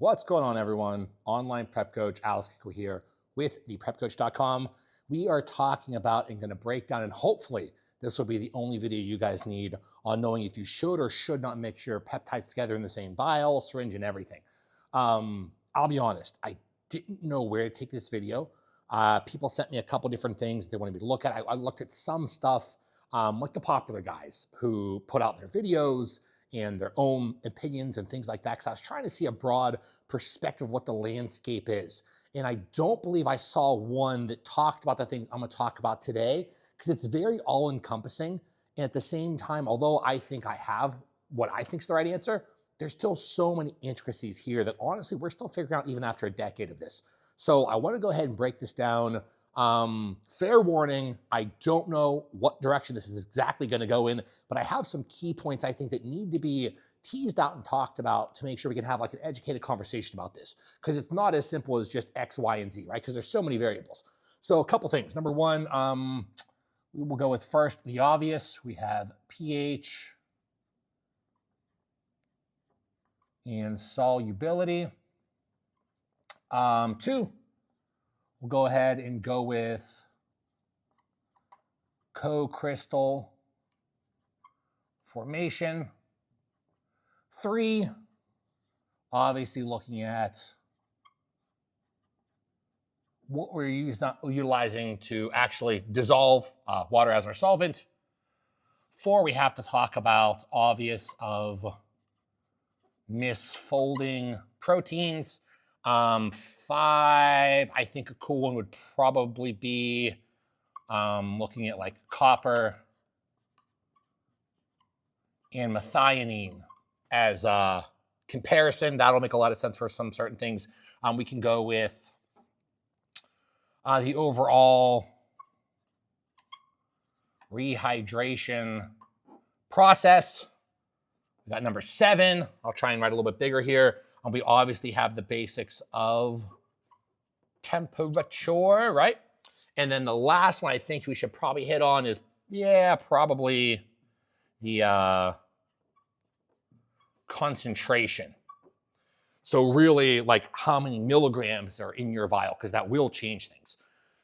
What's going on, everyone? Online prep coach Alex Kiko here with the prepcoach.com. We are talking about and going to break down, and hopefully this will be the only video you guys need on knowing if you should or should not mix your peptides together in the same vial, syringe, and everything. I'll be honest, I didn't know where to take this video. People sent me a couple different things they wanted me to look at. I looked at some stuff like the popular guys who put out their videos and their own opinions and things like that, because I was trying to see a broad perspective of what the landscape is. And I don't believe I saw one that talked about the things I'm going to talk about today, because it's very all-encompassing. And at the same time, although I think I have what I think is the right answer, there's still so many intricacies here that honestly, we're still figuring out even after a decade of this. So I want to go ahead and break this down. Fair warning, I don't know what direction this is exactly going to go in, but I have some key points I think that need to be teased out and talked about to make sure we can have like an educated conversation about this, because it's not as simple as just X, Y, and Z, right? Because there's so many variables. So a couple things. Number one, we will go with first the obvious. We have pH and solubility. Two, we'll go ahead and go with co-crystal formation. Three, obviously looking at what we're utilizing to actually dissolve water as our solvent. Four, we have to talk about obvious of misfolding proteins. Five, I think a cool one would probably be looking at like copper and methionine as a comparison. That'll make a lot of sense for some certain things. We can go with the overall rehydration process. We got number 7. I'll try and write a little bit bigger here. We obviously have the basics of temperature, right? And then the last one I think we should probably hit on is, probably the concentration. So really, like, how many milligrams are in your vial, because that will change things.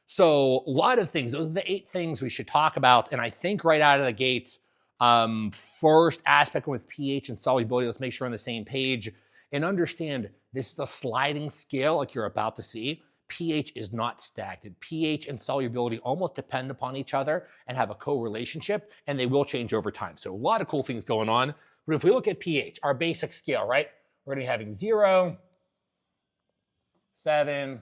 So a lot of things. Those are the 8 things we should talk about. And I think right out of the gate, first aspect with pH and solubility, let's make sure we're on the same page. And understand, this is a sliding scale like you're about to see. pH is not stagnant. pH and solubility almost depend upon each other and have a co-relationship, and they will change over time. So a lot of cool things going on. But if we look at pH, our basic scale, right? We're going to be having 0, 7,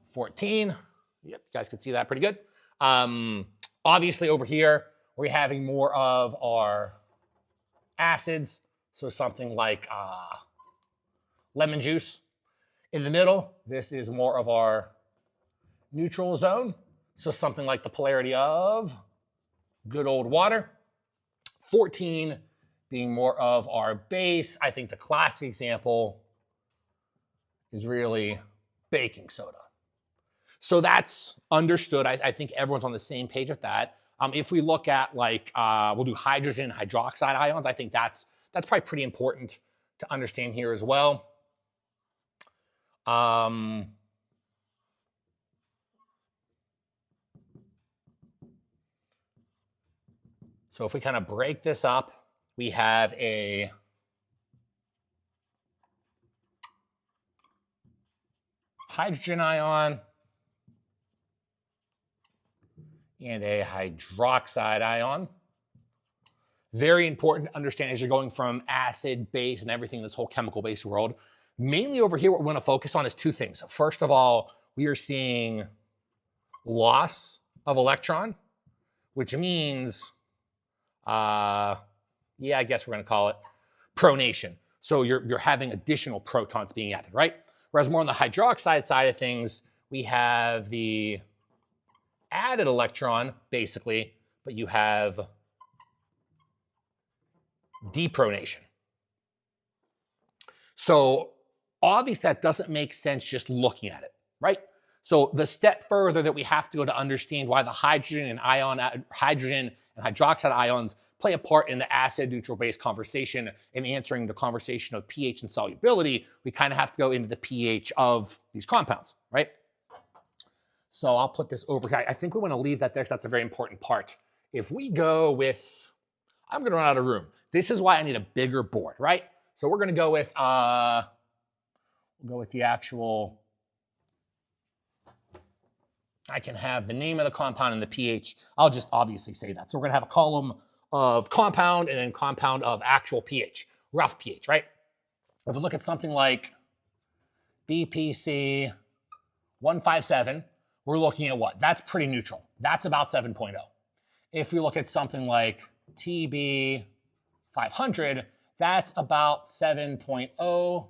14. Yep, you guys can see that pretty good. Obviously over here, we're having more of our acids. So something like lemon juice. In the middle, this is more of our neutral zone. So something like the polarity of good old water. 14 being more of our base. I think the classic example is really baking soda. So that's understood. I think everyone's on the same page with that. If we look at like, we'll do hydrogen and hydroxide ions, I think that's probably pretty important to understand here as well. So if we kind of break this up, we have a hydrogen ion and a hydroxide ion. Very important to understand as you're going from acid, base, and everything in this whole chemical-based world. Mainly over here, what we want to focus on is 2 things. First of all, we are seeing loss of electron, which means, I guess we're going to call it pronation. So you're having additional protons being added, right? Whereas more on the hydroxide side of things, we have the added electron, basically, but you have depronation. So obviously that doesn't make sense just looking at it, right? So the step further that we have to go to understand why the hydrogen and hydroxide ions play a part in the acid neutral base conversation and answering the conversation of pH and solubility, we kind of have to go into the pH of these compounds, right? So I'll put this over here. I think we want to leave that there because that's a very important part. If we go with, I'm going to run out of room. This is why I need a bigger board, right? So we're going to go with, we'll go with the actual, I can have the name of the compound and the pH. I'll just obviously say that. So we're going to have a column of compound and then compound of actual pH, rough pH, right? If we look at something like BPC 157, we're looking at what? That's pretty neutral. That's about 7.0. If we look at something like TB 500, that's about 7.0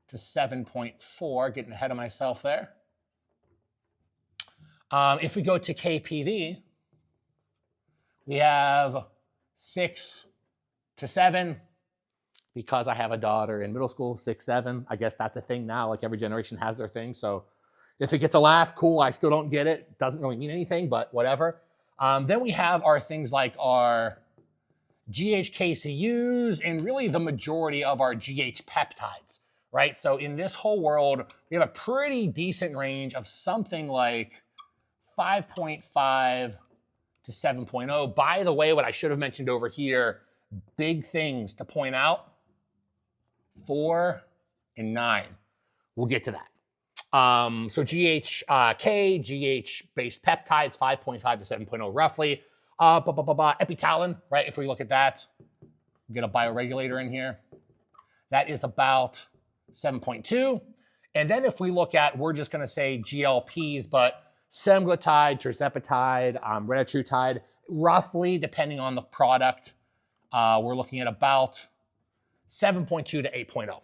to 7.4, getting ahead of myself there. If we go to KPV, we have 6 to 7. Because I have a daughter in middle school, 6, 7. I guess that's a thing now. Like every generation has their thing. So if it gets a laugh, cool. I still don't get it. Doesn't really mean anything, but whatever. Then we have our things like our GHKCUs and really the majority of our GH peptides, right? So in this whole world, we have a pretty decent range of something like 5.5 to 7.0. By the way, what I should have mentioned over here, big things to point out, 4 and 9. We'll get to that. So GHK, GH-based peptides, 5.5 to 7.0 roughly. Epitalin, right? If we look at that, we get a bioregulator in here. That is about 7.2. And then if we look at, we're just going to say GLPs, but semaglutide, tirzepatide, retatrutide, roughly, depending on the product, we're looking at about 7.2 to 8.0.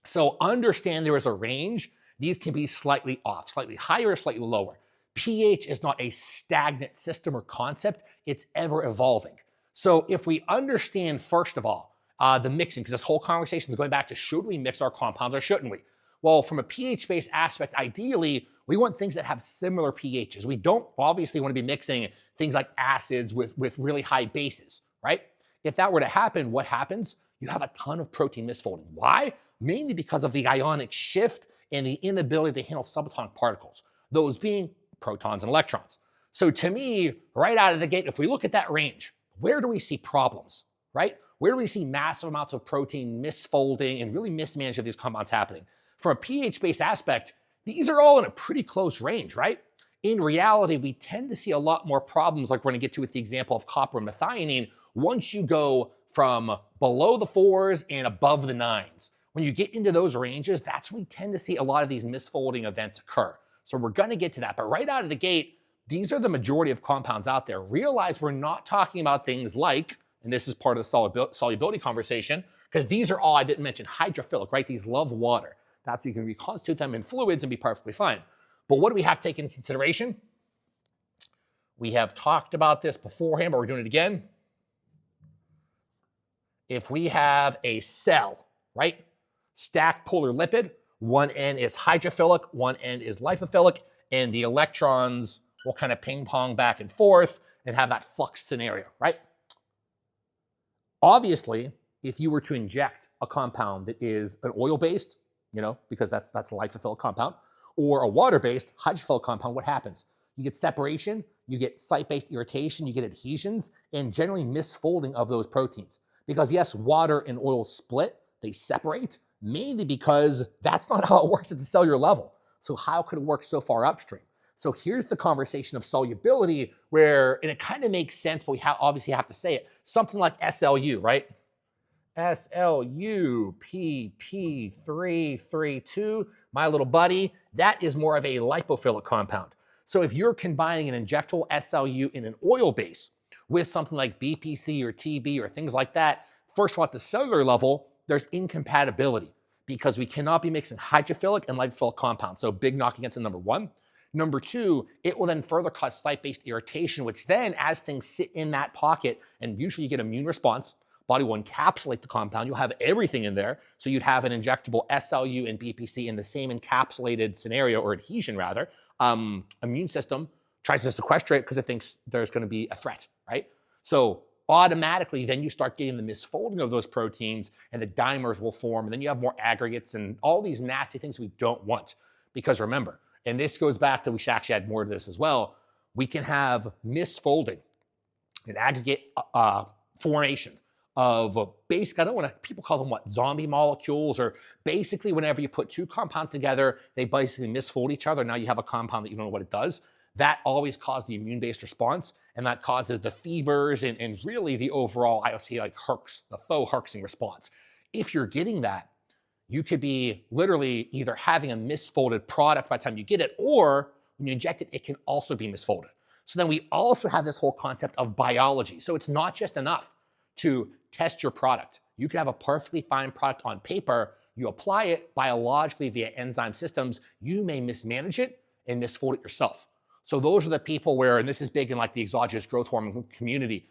So understand there is a range. These can be slightly off, slightly higher, slightly lower. pH is not a stagnant system or concept. It's ever evolving. So if we understand, first of all, the mixing, because this whole conversation is going back to should we mix our compounds or shouldn't we? Well, from a pH-based aspect, ideally, we want things that have similar pHs. We don't obviously want to be mixing things like acids with really high bases, right? If that were to happen, what happens? You have a ton of protein misfolding. Why? Mainly because of the ionic shift and the inability to handle subatomic particles, those being protons and electrons. So to me, right out of the gate, if we look at that range, where do we see problems, right? Where do we see massive amounts of protein misfolding and really mismanagement of these compounds happening? From a pH-based aspect, these are all in a pretty close range, right? In reality, we tend to see a lot more problems like we're going to get to with the example of copper and methionine once you go from below the 4s and above the 9s. When you get into those ranges, that's when we tend to see a lot of these misfolding events occur. So we're going to get to that. But right out of the gate, these are the majority of compounds out there. Realize we're not talking about things like, and this is part of the solubility conversation, because these are all, I didn't mention, hydrophilic, right? These love water. That's you can reconstitute them in fluids and be perfectly fine. But what do we have to take into consideration? We have talked about this beforehand, but we're doing it again. If we have a cell, right? Stacked polar lipid, one end is hydrophilic, one end is lipophilic, and the electrons will kind of ping pong back and forth and have that flux scenario, right? Obviously, if you were to inject a compound that is an oil-based, because that's a lipophilic compound, or a water-based hydrophilic compound, what happens? You get separation, you get site-based irritation, you get adhesions, and generally misfolding of those proteins. Because yes, water and oil split, they separate, mainly because that's not how it works at the cellular level. So how could it work so far upstream? So here's the conversation of solubility where, and it kind of makes sense, but we obviously have to say it, something like SLU, right? SLU-PP332, my little buddy, that is more of a lipophilic compound. So if you're combining an injectable SLU in an oil base with something like BPC or TB or things like that, first of all, at the cellular level, there's incompatibility because we cannot be mixing hydrophilic and lipophilic compounds. So big knock against it, number one. Number two, it will then further cause site-based irritation, which then, as things sit in that pocket, and usually you get immune response, body will encapsulate the compound. You'll have everything in there. So you'd have an injectable SLU and BPC in the same encapsulated scenario, or adhesion rather. Immune system tries to sequester it because it thinks there's going to be a threat, right? So automatically then you start getting the misfolding of those proteins and the dimers will form, and then you have more aggregates and all these nasty things we don't want. Because remember, and this goes back to, we should actually add more to this as well, we can have misfolding and aggregate formation of basic, I don't want to, people call them what, zombie molecules, or basically whenever you put two compounds together, they basically misfold each other. Now you have a compound that you don't know what it does. That always causes the immune-based response, and that causes the fevers and really the overall, I would say, like herx, the faux herxing response. If you're getting that, you could be literally either having a misfolded product by the time you get it, or when you inject it, it can also be misfolded. So then we also have this whole concept of biology. So it's not just enough to test your product. You can have a perfectly fine product on paper. You apply it biologically via enzyme systems. You may mismanage it and misfold it yourself. So those are the people where, and this is big in like the exogenous growth hormone community,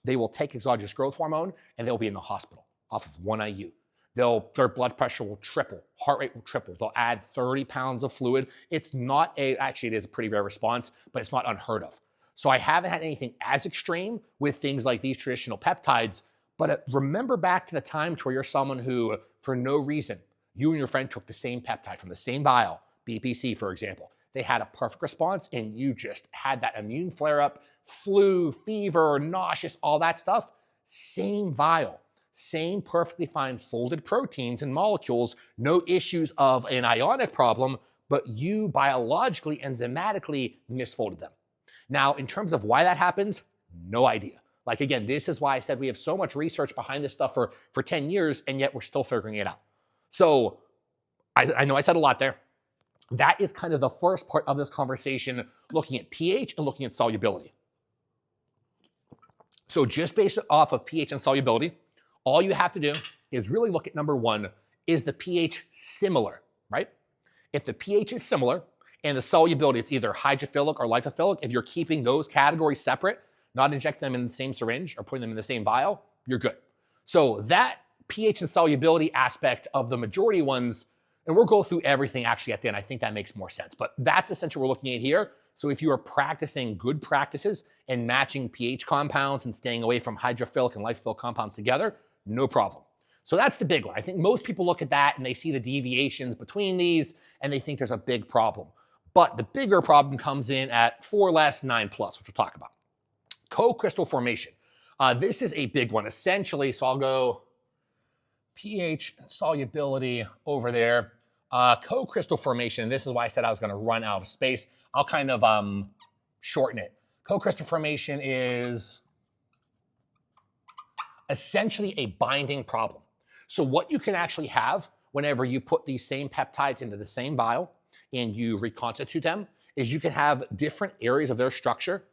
they will take exogenous growth hormone and they'll be in the hospital off of 1 IU. Their blood pressure will triple, heart rate will triple. They'll add 30 pounds of fluid. It's not actually it is a pretty rare response, but it's not unheard of. So I haven't had anything as extreme with things like these traditional peptides, but remember back to the time where you're someone who, for no reason, you and your friend took the same peptide from the same vial, BPC for example. They had a perfect response and you just had that immune flare-up, flu, fever, nauseous, all that stuff. Same vial, same perfectly fine folded proteins and molecules, no issues of an ionic problem, but you biologically, enzymatically misfolded them. Now, in terms of why that happens, no idea. Like again, this is why I said we have so much research behind this stuff for 10 years, and yet we're still figuring it out. So I know I said a lot there. That is kind of the first part of this conversation, looking at pH and looking at solubility. So just based off of pH and solubility, all you have to do is really look at number one, is the pH similar, right? If the pH is similar and the solubility, it's either hydrophilic or lipophilic, if you're keeping those categories separate, not injecting them in the same syringe or putting them in the same vial, you're good. So that pH and solubility aspect of the majority ones, and we'll go through everything actually at the end. I think that makes more sense, but that's essentially what we're looking at here. So if you are practicing good practices and matching pH compounds and staying away from hydrophilic and lipophilic compounds together, no problem. So that's the big one. I think most people look at that and they see the deviations between these and they think there's a big problem. But the bigger problem comes in at 4 less, 9 plus, which we'll talk about. Co-crystal formation. This is a big one, essentially. So I'll go pH and solubility over there. Co-crystal formation, this is why I said I was going to run out of space. I'll kind of shorten it. Co-crystal formation is essentially a binding problem. So what you can actually have whenever you put these same peptides into the same vial and you reconstitute them is you can have different areas of their structure,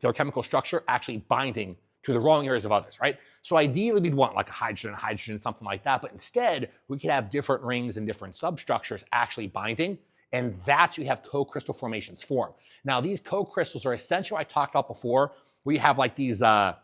their chemical structure, actually binding to the wrong areas of others, right? So ideally we'd want like a hydrogen, something like that, but instead we could have different rings and different substructures actually binding, and that's you have co-crystal formations form. Now these co-crystals are essentially what I talked about before, where you have like these, the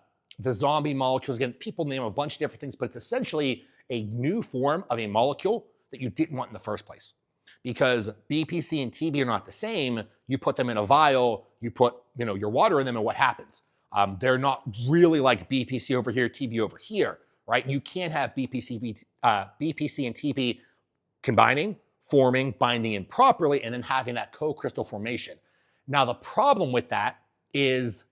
zombie molecules. Again, people name a bunch of different things, but it's essentially a new form of a molecule that you didn't want in the first place. Because BPC and TB are not the same. You put them in a vial, you put your water in them, and what happens? They're not really like BPC over here, TB over here, right? You can't have BPC and TB combining, forming, binding in properly, and then having that co-crystal formation. Now, the problem with that is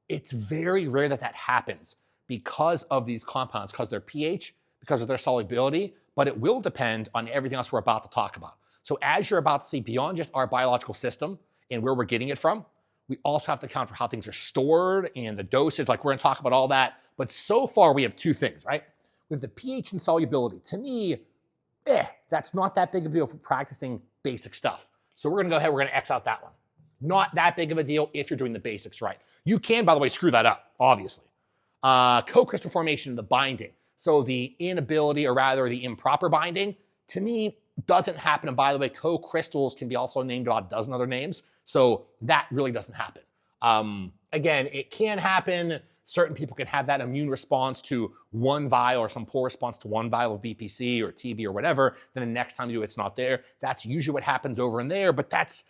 it's very rare that that happens because of these compounds, because of their pH, because of their solubility, but it will depend on everything else we're about to talk about. So as you're about to see, beyond just our biological system and where we're getting it from, we also have to account for how things are stored and the dosage. Like we're going to talk about all that. But so far we have two things, right? We have the pH and solubility. To me, that's not that big of a deal for practicing basic stuff. So we're going to go ahead, we're going to X out that one. Not that big of a deal if you're doing the basics right. You can, by the way, screw that up, obviously. Co-crystal formation, the binding. So the inability, or rather the improper binding, to me, doesn't happen. And by the way, co-crystals can be also named about a dozen other names. So that really doesn't happen. Again, it can happen. Certain people can have that immune response to one vial or some poor response to one vial of BPC or TB or whatever. Then the next time you do it's not there. That's usually what happens over in there, but that's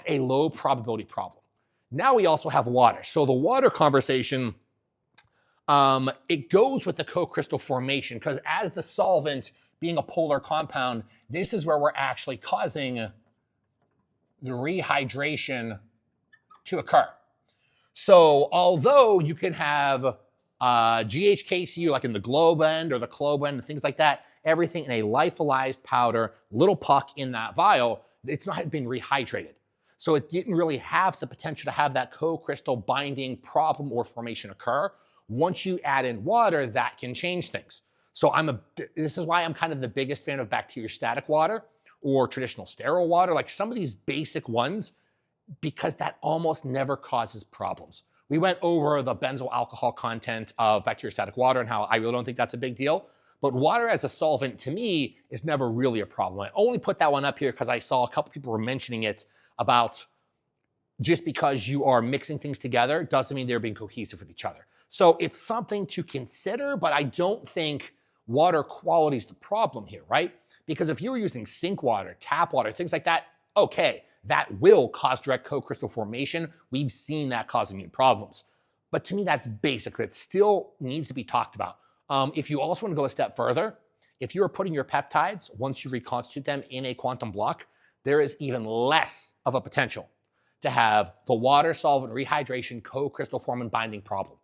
a low probability problem. Now we also have water. So the water conversation, It goes with the co-crystal formation because as the solvent being a polar compound, this is where we're actually causing the rehydration to occur. So although you can have GHKCU like in the globend or the clobend, things like that, everything in a lyophilized powder, little puck in that vial, it's not been rehydrated. So it didn't really have the potential to have that co-crystal binding problem or formation occur. Once you add in water, that can change things. So this is why I'm kind of the biggest fan of bacteriostatic water or traditional sterile water, like some of these basic ones, because that almost never causes problems. We went over the benzyl alcohol content of bacteriostatic water and how I really don't think that's a big deal. But water as a solvent, to me, is never really a problem. I only put that one up here because I saw a couple people were mentioning it about just because you are mixing things together doesn't mean they're being cohesive with each other. So it's something to consider, but I don't think water quality is the problem here, right? Because if you were using sink water, tap water, things like that, okay, that will cause direct co-crystal formation. We've seen that cause immune problems. But to me, that's basic. It still needs to be talked about. If you also want to go a step further, if you're putting your peptides, once you reconstitute them in a quantum block, there is even less of a potential to have the water solvent rehydration co-crystal form and binding problem.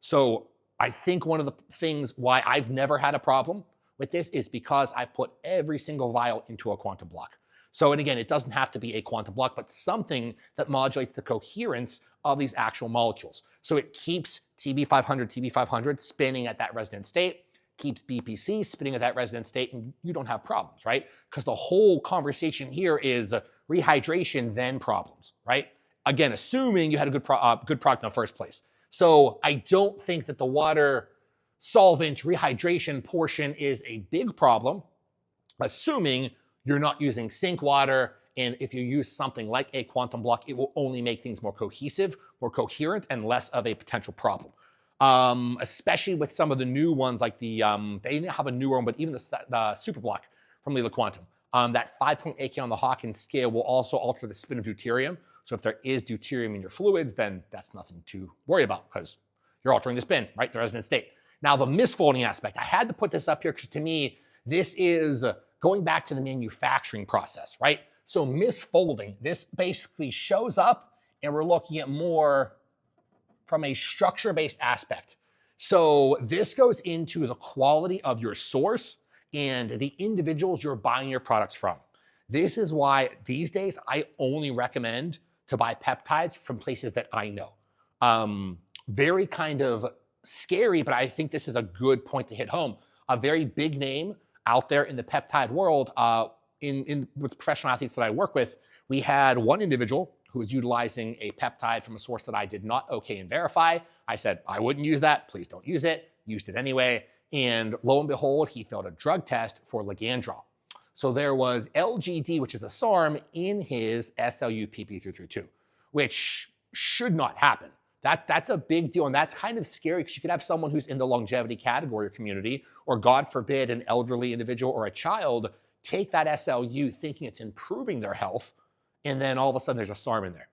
So I think one of the things why I've never had a problem with this is because I've put every single vial into a quantum block. So, and again, it doesn't have to be a quantum block, but something that modulates the coherence of these actual molecules. So it keeps TB500 spinning at that resonant state, keeps BPC spinning at that resonant state, and you don't have problems, right? Because the whole conversation here is rehydration, then problems, right? Again, assuming you had a good product in the first place. So I don't think that the water solvent rehydration portion is a big problem, assuming you're not using sink water. And if you use something like a quantum block, it will only make things more cohesive, more coherent, and less of a potential problem. Especially with some of the new ones, like they didn't have a newer one, but even the super block from Lila Quantum. That 5.8K on the Hawkins scale will also alter the spin of deuterium. So if there is deuterium in your fluids, then that's nothing to worry about because you're altering the spin, right? The resonant state. Now, the misfolding aspect, I had to put this up here because to me, this is going back to the manufacturing process, right? So misfolding, this basically shows up and we're looking at more from a structure-based aspect. So this goes into the quality of your source and the individuals you're buying your products from. This is why these days I only recommend to buy peptides from places that I know. Very kind of scary, but I think this is a good point to hit home. A very big name out there in the peptide world, with professional athletes that I work with, we had one individual who was utilizing a peptide from a source that I did not okay and verify. I said, I wouldn't use that. Please don't use it. Used it anyway. And lo and behold, he failed a drug test for ligandrol. So there was LGD, which is a SARM, in his SLU PP332, which should not happen. That's a big deal, and that's kind of scary because you could have someone who's in the longevity category or community, or God forbid, an elderly individual or a child take that SLU thinking it's improving their health, and then all of a sudden there's a SARM in there.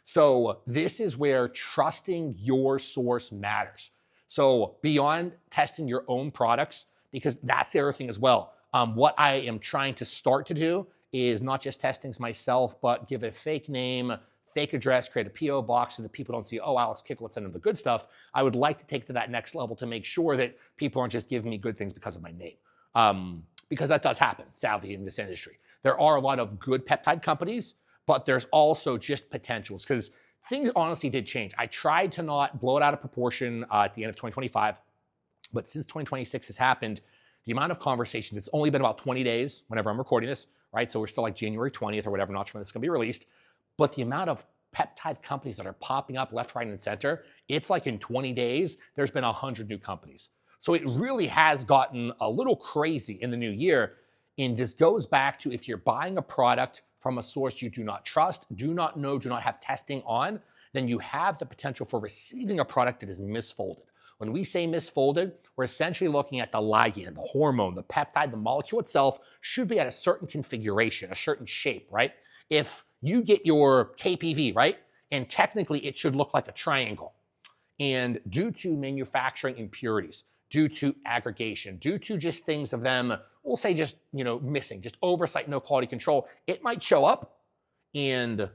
So this is where trusting your source matters. So beyond testing your own products, because that's the other thing as well. What I am trying to start to do is not just test things myself, but give a fake name, fake address, create a PO box so that people don't see, oh, Alex Kickle, let's send them the good stuff. I would like to take it to that next level to make sure that people aren't just giving me good things because of my name. Because that does happen, sadly, in this industry. There are a lot of good peptide companies, but there's also just potentials because things honestly did change. I tried to not blow it out of proportion at the end of 2025, but since 2026 has happened, the amount of conversations, it's only been about 20 days whenever I'm recording this, right? So we're still like January 20th or whatever, not sure when this is gonna be released, but the amount of peptide companies that are popping up left, right, and center, it's like in 20 days, there's been 100 new companies. So it really has gotten a little crazy in the new year. And this goes back to if you're buying a product from a source you do not trust, do not know, do not have testing on, then you have the potential for receiving a product that is misfolded. When we say misfolded, we're essentially looking at the ligand, the hormone, the peptide, the molecule itself should be at a certain configuration, a certain shape, right? If you get your KPV, right, and technically it should look like a triangle. And due to manufacturing impurities, due to aggregation, due to just things of them, we'll say just, missing, just oversight, no quality control, it might show up and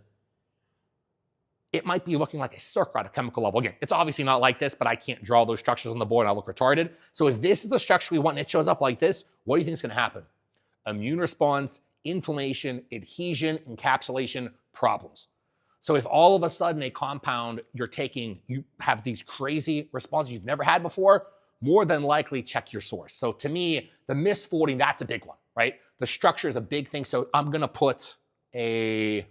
it might be looking like a circle at a chemical level. Again, it's obviously not like this, but I can't draw those structures on the board and I look retarded. So if this is the structure we want and it shows up like this, what do you think is going to happen? Immune response, inflammation, adhesion, encapsulation, problems. So if all of a sudden a compound you're taking, you have these crazy responses you've never had before, more than likely check your source. So to me, the misfolding, that's a big one, right? The structure is a big thing. So I'm going to put actually,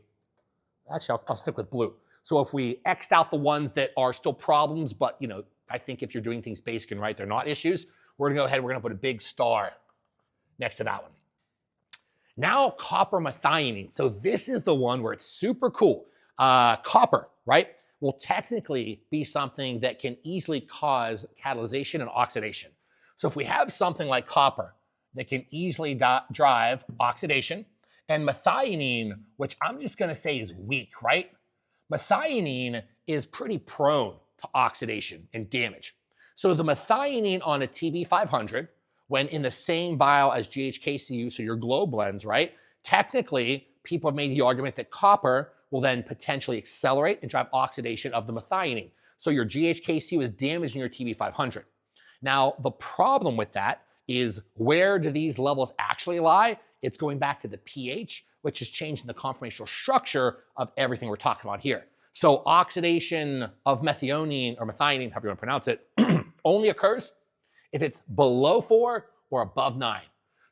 I'll stick with blue. So if we X'd out the ones that are still problems, but I think if you're doing things basic and right, they're not issues, we're gonna go ahead, we're gonna put a big star next to that one. Now, copper methionine. So this is the one where it's super cool. Copper, right, will technically be something that can easily cause catalyzation and oxidation. So if we have something like copper that can easily drive oxidation, and methionine, which I'm just gonna say is weak, right? Methionine is pretty prone to oxidation and damage. So the methionine on a TB500, when in the same vial as GHKCU, so your glow blends, right? Technically, people have made the argument that copper will then potentially accelerate and drive oxidation of the methionine. So your GHKCU is damaging your TB500. Now, the problem with that is, where do these levels actually lie? It's going back to the pH, which is changing the conformational structure of everything we're talking about here. So oxidation of methionine or methionine, however you want to pronounce it, only occurs if it's below 4 or above 9.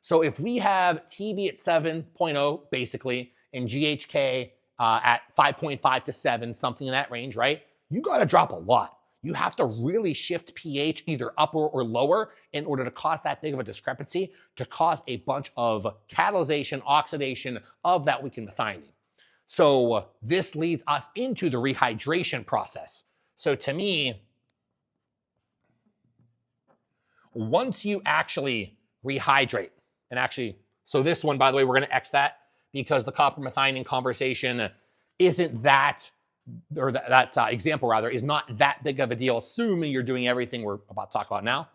So if we have TB at 7.0 basically and GHK at 5.5 to 7, something in that range, right? You got to drop a lot. You have to really shift pH either upper or lower in order to cause that big of a discrepancy, to cause a bunch of catalyzation, oxidation of that weakened methionine. So this leads us into the rehydration process. So to me, once you actually rehydrate, and actually, so this one, by the way, we're going to X that because the copper methionine conversation isn't that, or that example rather, is not that big of a deal, assuming you're doing everything we're about to talk about now.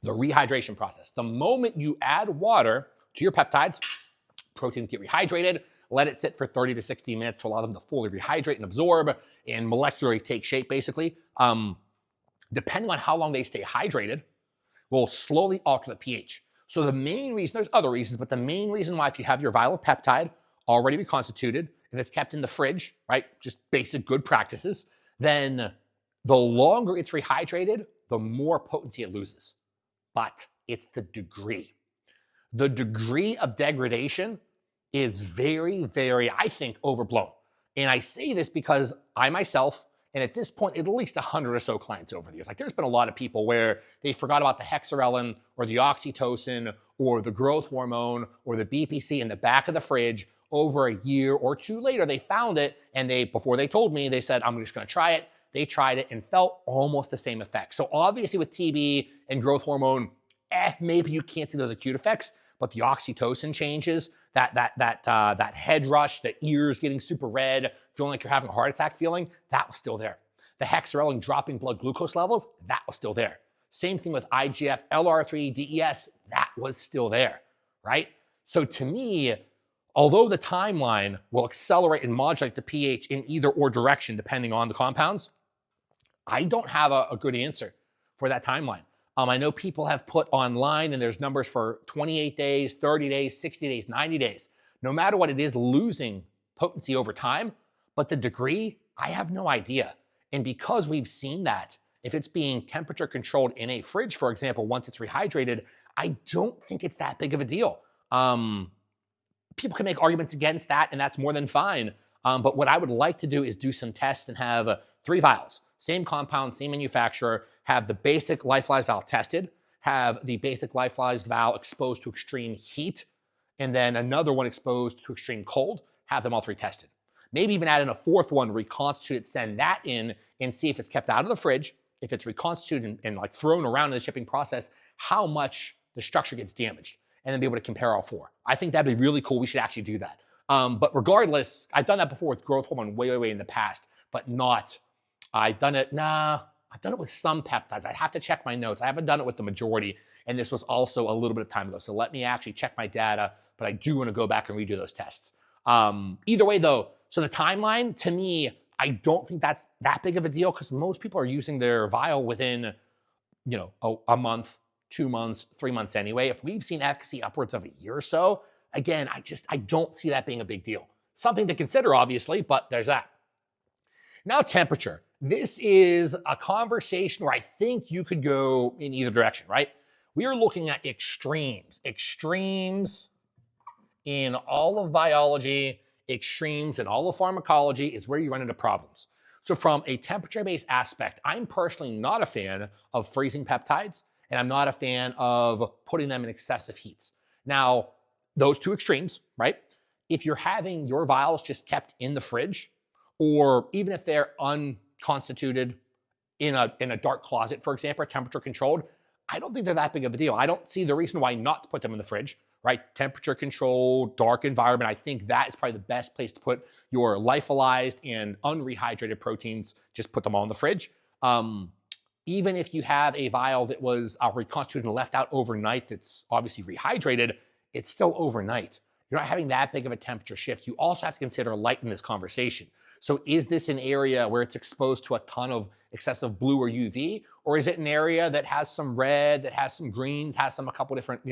The rehydration process. The moment you add water to your peptides, proteins get rehydrated, let it sit for 30 to 60 minutes to allow them to fully rehydrate and absorb and molecularly take shape, basically. Depending on how long they stay hydrated, will slowly alter the pH. So the main reason, there's other reasons, but the main reason why, if you have your vial of peptide already reconstituted, if it's kept in the fridge, right, just basic good practices, then the longer it's rehydrated, the more potency it loses. But it's the degree. The degree of degradation is very, very, I think, overblown. And I say this because I myself, and at this point, at least 100 or so clients over the years, like there's been a lot of people where they forgot about the hexarelin or the oxytocin or the growth hormone or the BPC in the back of the fridge. Over a year or two later, they found it, and before they told me, they said, I'm just gonna try it. They tried it and felt almost the same effects. So obviously with TB and growth hormone, maybe you can't see those acute effects, but the oxytocin changes, that head rush, the ears getting super red, feeling like you're having a heart attack feeling, that was still there. The hexarelin dropping blood glucose levels, that was still there. Same thing with IGF, LR3, DES, that was still there, right? So to me, although the timeline will accelerate and modulate the pH in either or direction, depending on the compounds, I don't have a good answer for that timeline. I know people have put online, and there's numbers for 28 days, 30 days, 60 days, 90 days. No matter what it is, losing potency over time, but the degree, I have no idea. And because we've seen that, if it's being temperature controlled in a fridge, for example, once it's rehydrated, I don't think it's that big of a deal. People can make arguments against that, and that's more than fine. But what I would like to do is do some tests and have 3 vials, same compound, same manufacturer, have the basic lyophilized vial tested, have the basic lyophilized vial exposed to extreme heat, and then another one exposed to extreme cold, have them all 3 tested. Maybe even add in a 4th one, reconstitute it, send that in, and see if it's kept out of the fridge, if it's reconstituted and like thrown around in the shipping process, how much the structure gets damaged, and then be able to compare all 4. I think that'd be really cool. We should actually do that. But regardless, I've done that before with growth hormone way in the past, but not I've done it with some peptides. I have to check my notes. I haven't done it with the majority, and this was also a little bit of time ago. So let me actually check my data, but I do want to go back and redo those tests. Either way, though, so the timeline, to me, I don't think that's that big of a deal because most people are using their vial within, a month, 2 months, 3 months anyway. If we've seen efficacy upwards of a year or so, again, I don't see that being a big deal. Something to consider, obviously, but there's that. Now, temperature. This is a conversation where I think you could go in either direction, right? We are looking at extremes. Extremes in all of biology, extremes in all of pharmacology is where you run into problems. So from a temperature-based aspect, I'm personally not a fan of freezing peptides, and I'm not a fan of putting them in excessive heats. Now, those two extremes, right? If you're having your vials just kept in the fridge, or even if they're unconstituted in a dark closet, for example, temperature controlled, I don't think they're that big of a deal. I don't see the reason why not to put them in the fridge, right? Temperature controlled, dark environment. I think that is probably the best place to put your lyophilized and unrehydrated proteins. Just put them all in the fridge. Even if you have a vial that was reconstituted and left out overnight that's obviously rehydrated, it's still overnight. You're not having that big of a temperature shift. You also have to consider light in this conversation. So is this an area where it's exposed to a ton of excessive blue or UV? Or is it an area that has some red, that has some greens, has a couple different,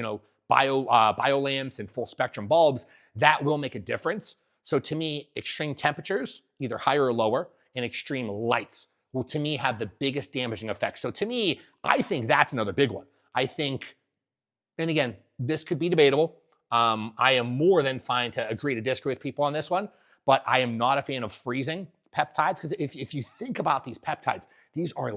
bio lamps and full spectrum bulbs? That will make a difference. So to me, extreme temperatures, either higher or lower, and extreme lights will, to me, have the biggest damaging effects. So to me, I think that's another big one. I think, and again, this could be debatable. I am more than fine to agree to disagree with people on this one, but I am not a fan of freezing peptides because if you think about these peptides, these are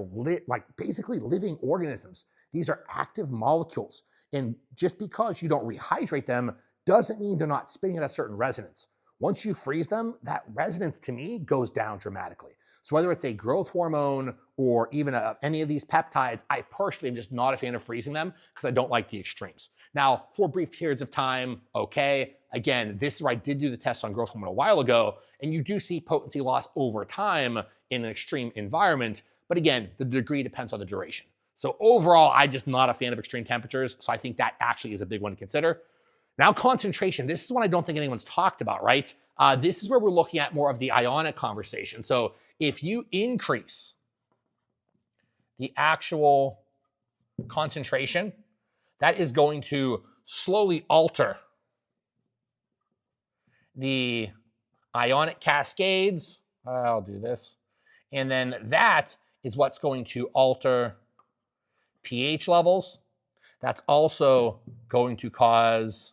basically living organisms. These are active molecules. And just because you don't rehydrate them doesn't mean they're not spinning at a certain resonance. Once you freeze them, that resonance to me goes down dramatically. So whether it's a growth hormone or even any of these peptides, I personally am just not a fan of freezing them because I don't like the extremes. Now, for brief periods of time, okay. Again, this is where I did do the test on growth hormone a while ago, and you do see potency loss over time in an extreme environment. But again, the degree depends on the duration. So overall, I'm just not a fan of extreme temperatures. So I think that actually is a big one to consider. Now, concentration. This is one I don't think anyone's talked about, right? This is where we're looking at more of the ionic conversation. So if you increase the actual concentration, that is going to slowly alter the ionic cascades. I'll do this. And then that is what's going to alter pH levels. That's also going to cause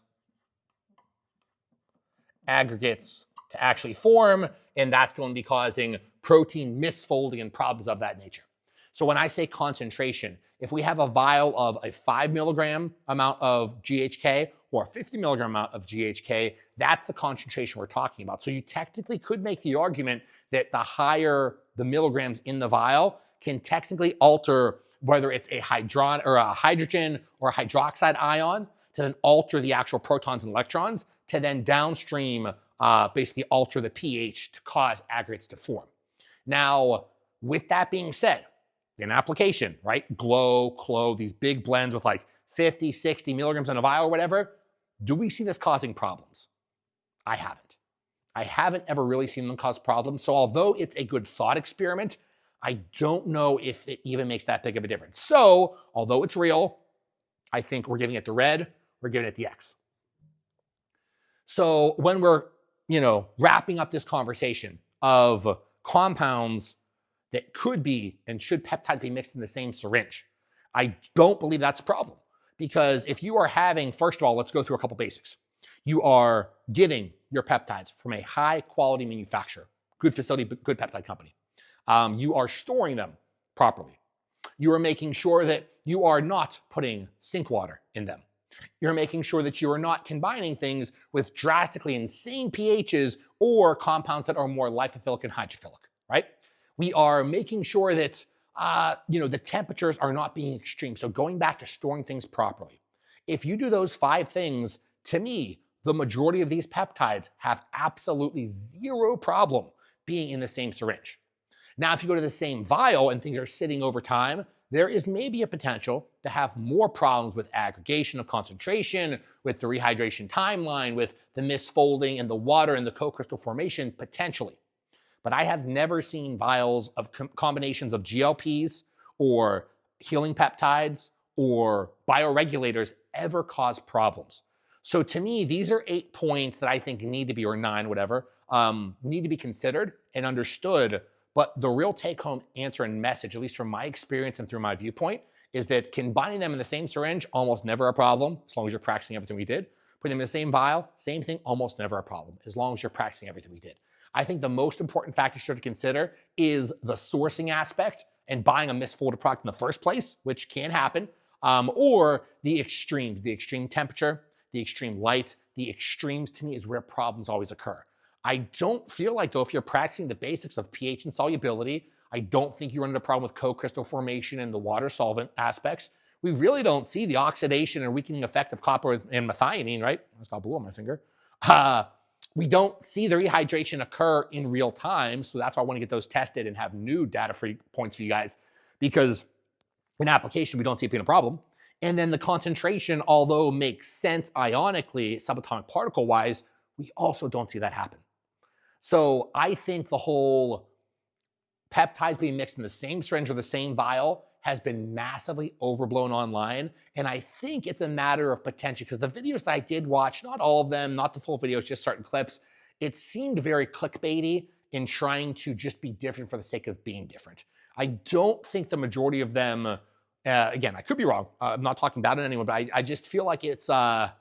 aggregates to actually form, and that's going to be causing protein misfolding and problems of that nature. So when I say concentration, if we have a vial of a 5 milligram amount of GHK or a 50 milligram amount of GHK, that's the concentration we're talking about. So you technically could make the argument that the higher the milligrams in the vial can technically alter whether it's a hydrogen or a hydroxide ion to then alter the actual protons and electrons to then downstream basically alter the pH to cause aggregates to form. Now, with that being said, in application, right? Glow, Clo, these big blends with like 50, 60 milligrams in a vial or whatever, do we see this causing problems? I haven't. I haven't ever really seen them cause problems. So although it's a good thought experiment, I don't know if it even makes that big of a difference. So although it's real, I think we're giving it the red, we're giving it the X. So when we're, wrapping up this conversation of compounds that could be and should peptide be mixed in the same syringe, I don't believe that's a problem. Because if you are having, first of all, let's go through a couple basics. You are getting your peptides from a high quality manufacturer, good facility, good peptide company. You are storing them properly. You are making sure that you are not putting sink water in them. You're making sure that you are not combining things with drastically insane pHs or compounds that are more lipophilic and hydrophilic, right? We are making sure that the temperatures are not being extreme. So going back to storing things properly. If you do those 5 things, to me, the majority of these peptides have absolutely zero problem being in the same syringe. Now, if you go to the same vial and things are sitting over time, there is maybe a potential to have more problems with aggregation of concentration, with the rehydration timeline, with the misfolding and the water and the co-crystal formation, potentially. But I have never seen vials of combinations of GLPs or healing peptides or bioregulators ever cause problems. So to me, these are 8 points that I think need to be, or 9, whatever, need to be considered and understood. But the real take-home answer and message, at least from my experience and through my viewpoint, is that combining them in the same syringe, almost never a problem, as long as you're practicing everything we did. Putting them in the same vial, same thing, almost never a problem, as long as you're practicing everything we did. I think the most important factor to consider is the sourcing aspect and buying a misfolded product in the first place, which can happen, or the extremes, the extreme temperature, the extreme light. The extremes, to me, is where problems always occur. I don't feel like, though, if you're practicing the basics of pH and solubility, I don't think you run into a problem with co-crystal formation and the water solvent aspects. We really don't see the oxidation and weakening effect of copper and methionine, right? I just got blue on my finger. We don't see the rehydration occur in real time, so that's why I want to get those tested and have new data points for you guys, because in application, we don't see it being a problem. And then the concentration, although makes sense ionically, subatomic particle-wise, we also don't see that happen. So I think the whole peptides being mixed in the same syringe or the same vial has been massively overblown online. And I think it's a matter of potential, because the videos that I did watch, not all of them, not the full videos, just certain clips, it seemed very clickbaity in trying to just be different for the sake of being different. I don't think the majority of them, again, I could be wrong. I'm not talking bad on anyone, but I just feel like it's, I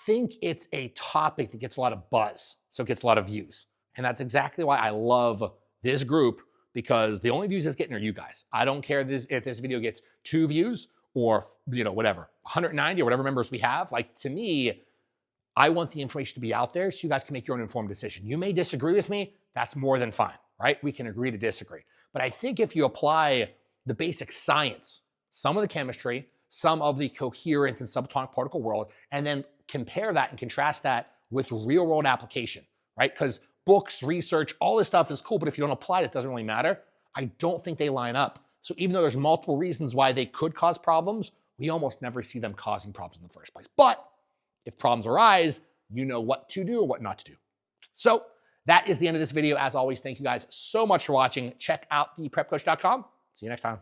think it's a topic that gets a lot of buzz, so it gets a lot of views. And that's exactly why I love this group, because the only views it's getting are you guys. I don't care if this video gets 2 views or, whatever, 190 or whatever members we have. Like, to me, I want the information to be out there so you guys can make your own informed decision. You may disagree with me. That's more than fine, right? We can agree to disagree. But I think if you apply the basic science, some of the chemistry, some of the coherence in subatomic particle world, and then compare that and contrast that with real world application, right? Because books, research, all this stuff is cool, but if you don't apply it, it doesn't really matter. I don't think they line up. So even though there's multiple reasons why they could cause problems, we almost never see them causing problems in the first place. But if problems arise, you know what to do or what not to do. So that is the end of this video. As always, thank you guys so much for watching. Check out the prepcoach.com. See you next time.